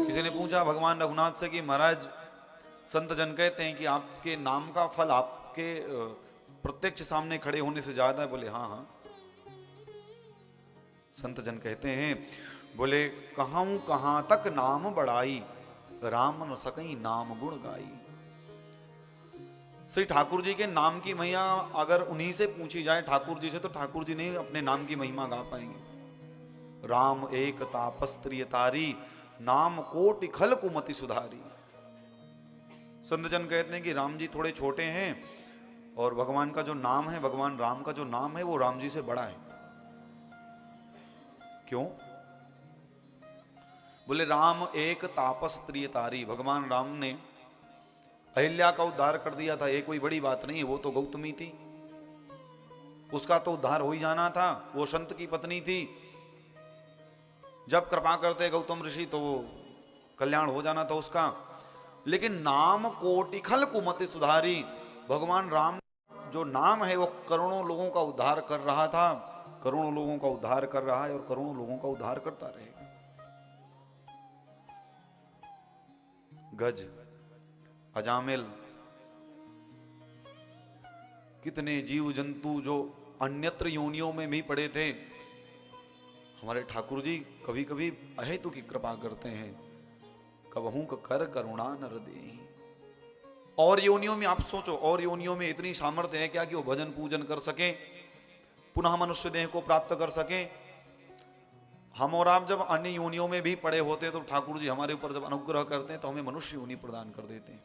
किसी ने पूछा भगवान रघुनाथ से कि महाराज संत जन कहते हैं कि आपके नाम का फल आपके प्रत्यक्ष सामने खड़े होने से ज्यादा है। बोले हाँ हाँ, संत जन कहते हैं, बोले कहूं कहां तक नाम बढ़ाई, राम न सकई नाम गुण गाई। श्री ठाकुर जी के नाम की महिमा अगर उन्हीं से पूछी जाए ठाकुर जी से, तो ठाकुर जी नहीं अपने नाम की महिमा गा पाएंगे। राम एक तापस्त्रिय तारी, नाम कोटि खल कुमति सुधारी। संत जन कहते हैं कि राम जी थोड़े छोटे हैं और भगवान का जो नाम है, भगवान राम का जो नाम है वो राम जी से बड़ा है। क्यों? बोले राम एक तापस त्रियतारी, भगवान राम ने अहिल्या का उद्धार कर दिया था, ये कोई बड़ी बात नहीं है। वो तो गौतमी थी, उसका तो उद्धार हो ही जाना था। वो संत की पत्नी थी, जब कृपा करते गौतम ऋषि तो वो कल्याण हो जाना था उसका। लेकिन नाम कोटिखल कुमति सुधारी, भगवान राम जो नाम है वो करोड़ों लोगों का उद्धार कर रहा था, करोड़ों लोगों का उद्धार कर रहा है और करोड़ों लोगों का उद्धार करता रहेगा। गज, अजामिल, कितने जीव जंतु जो अन्यत्र योनियों में भी पड़े थे, हमारे ठाकुर जी कभी कभी अहेतु की कृपा करते हैं। कबहू कर करुणा नर देहि। और योनियों में आप सोचो, और योनियों में इतनी सामर्थ्य है क्या कि वो भजन पूजन कर सके, पुनः मनुष्य देह को प्राप्त कर सके। हम और आप जब अन्य योनियों में भी पड़े होते हैं तो ठाकुर जी हमारे ऊपर जब अनुग्रह करते हैं तो हमें मनुष्य योनि प्रदान कर देते हैं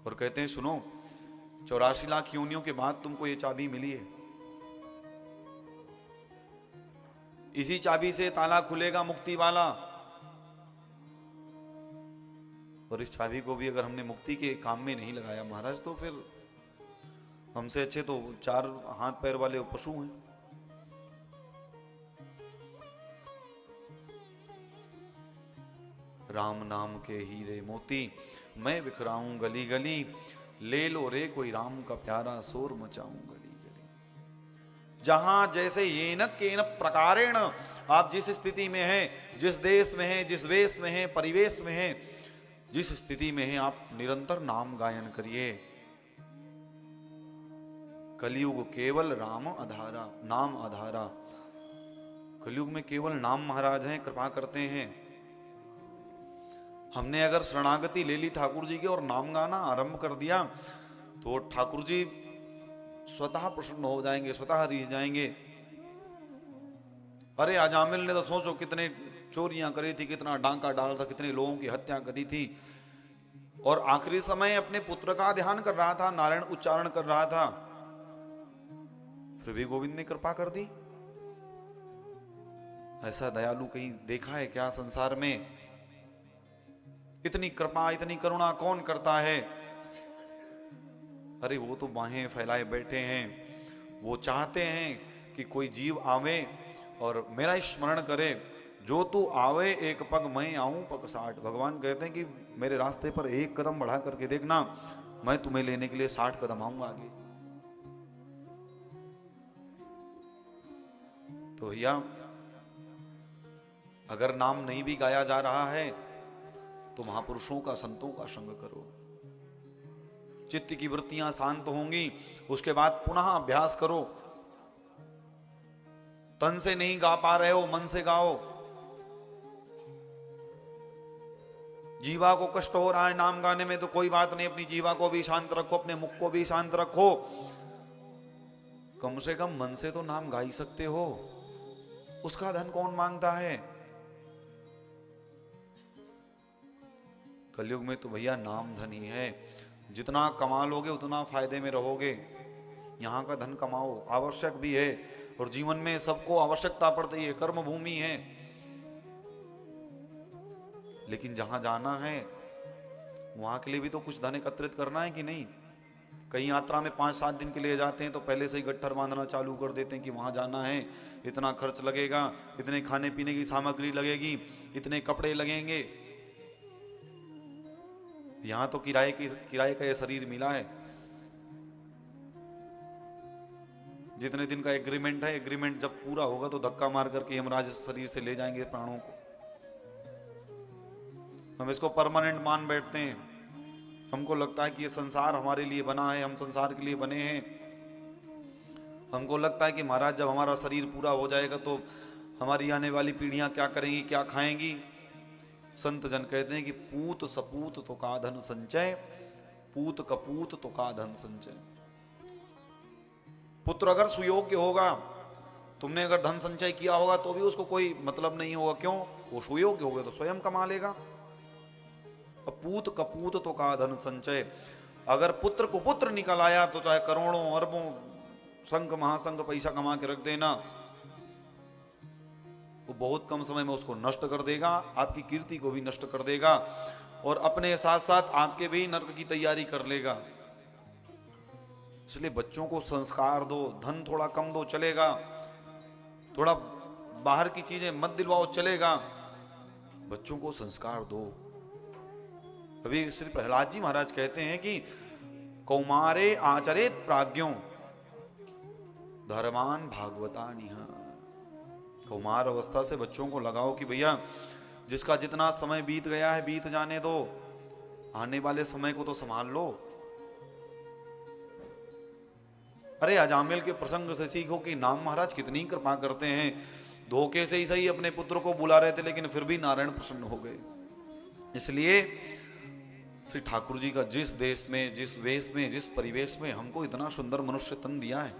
और कहते हैं सुनो, 84 लाख योनियों के बाद तुमको ये चाबी मिली है, इसी चाबी से ताला खुलेगा मुक्ति वाला। और इस चाबी को भी अगर हमने मुक्ति के काम में नहीं लगाया महाराज, तो फिर हमसे अच्छे तो 4 हाथ पैर वाले पशु हैं। राम नाम के हीरे मोती, मैं बिखराऊं गली गली, ले लो रे कोई राम का प्यारा, शोर मचाऊं गली गली। जहां जैसे ये न के न प्रकारेण, आप जिस स्थिति में हैं, जिस देश में हैं, जिस वेश में हैं, परिवेश में हैं, जिस स्थिति में हैं, आप निरंतर नाम गायन करिए। कलयुग केवल राम आधारा, नाम आधारा। कलयुग में केवल नाम महाराज हैं, कृपा करते हैं। हमने अगर शरणागति ले ली ठाकुर जी की और नाम गाना आरंभ कर दिया तो ठाकुर जी स्वतः प्रसन्न हो जाएंगे, स्वतः रीझ जाएंगे। अरे अजामिल ने तो सोचो कितने चोरियां करी थी, कितना डांका डाला था, कितने लोगों की हत्या करी थी, और आखिरी समय अपने पुत्र का ध्यान कर रहा था, नारायण उच्चारण कर रहा था, फिर भी गोविंद ने कृपा कर दी। ऐसा दयालु कहीं देखा है क्या संसार में? इतनी कृपा इतनी करुणा कौन करता है? अरे वो तो बाहें फैलाए बैठे हैं, वो चाहते हैं कि कोई जीव आवे और मेरा स्मरण करे, जो तू आवे एक पग मैं आऊं पग 60। भगवान कहते हैं कि मेरे रास्ते पर एक कदम बढ़ा करके देखना, मैं तुम्हें लेने के लिए 60 कदम आऊंगा आगे। तो भैया अगर नाम नहीं भी गाया जा रहा है तो महापुरुषों का, संतों का संग करो, चित्त की वृत्तियां शांत होंगी। उसके बाद पुनः अभ्यास करो। तन से नहीं गा पा रहे हो, मन से गाओ। जीवा को कष्ट हो रहा है नाम गाने में तो कोई बात नहीं, अपनी जीवा को भी शांत रखो, अपने मुख को भी शांत रखो। कम से कम मन से तो नाम गा ही सकते हो, उसका धन कौन मांगता है? कलयुग में तो भैया नाम धन ही है। जितना कमा लोगे उतना फायदे में रहोगे। यहाँ का धन कमाओ, आवश्यक भी है, और जीवन में सबको आवश्यकता पड़ती है, कर्म भूमि है। लेकिन जहां जाना है वहां के लिए भी तो कुछ धन एकत्रित करना है कि नहीं? कई यात्रा में 5-7 दिन के लिए जाते हैं तो पहले से ही गट्ठर बांधना चालू कर देते हैं कि वहां जाना है, इतना खर्च लगेगा, इतने खाने पीने की सामग्री लगेगी, इतने कपड़े लगेंगे। यहां तो किराए का ये शरीर मिला है। जितने दिन का एग्रीमेंट है, एग्रीमेंट जब पूरा होगा तो धक्का मार करके यमराज इस शरीर से ले जाएंगे प्राणों को। हम इसको परमानेंट मान बैठते हैं। हमको लगता है कि ये संसार हमारे लिए बना है, हम संसार के लिए बने हैं। हमको लगता है कि महाराज जब हमारा शरीर पूरा हो जाएगा तो हमारी आने वाली पीढ़ियां क्या करेंगी, क्या खाएंगी। संत जन कहते हैं कि पूत सपूत तो का धन संचय, पूत कपूत तो का धन संचय। पुत्र अगर सुयोग्य होगा, तुमने अगर धन संचय किया होगा तो भी उसको कोई मतलब नहीं होगा। क्यों? वो सुयोग्य हो गया तो स्वयं कमा लेगा। पूत कपूत तो का धन संचय। अगर पुत्र को पुत्र निकल आया तो चाहे करोड़ों अरबों संघ महासंघ पैसा कमा के रख देना, वो बहुत कम समय में उसको नष्ट कर देगा, आपकी कीर्ति को भी नष्ट कर देगा और अपने साथ साथ आपके भी नरक की तैयारी कर लेगा। इसलिए बच्चों को संस्कार दो। धन थोड़ा कम दो चलेगा, थोड़ा बाहर की चीजें मत दिलवाओ चलेगा, बच्चों को संस्कार दो। अभी श्री प्रहलाद जी महाराज कहते हैं कि कौमारे आचरेत प्राज्ञों धर्मान भागवता निहा। कौमार अवस्था से बच्चों को लगाओ कि भैया जिसका जितना समय बीत गया है बीत जाने दो, आने वाले समय को तो संभाल लो। अरे अजामिल के प्रसंग से सीखो कि नाम महाराज कितनी कृपा करते हैं। धोखे से ही सही अपने पुत्र को बुला रहे थे लेकिन फिर भी नारायण प्रसन्न हो गए। इसलिए श्री ठाकुर जी का जिस देश में, जिस वेश में, जिस परिवेश में हमको इतना सुंदर मनुष्य तन दिया है,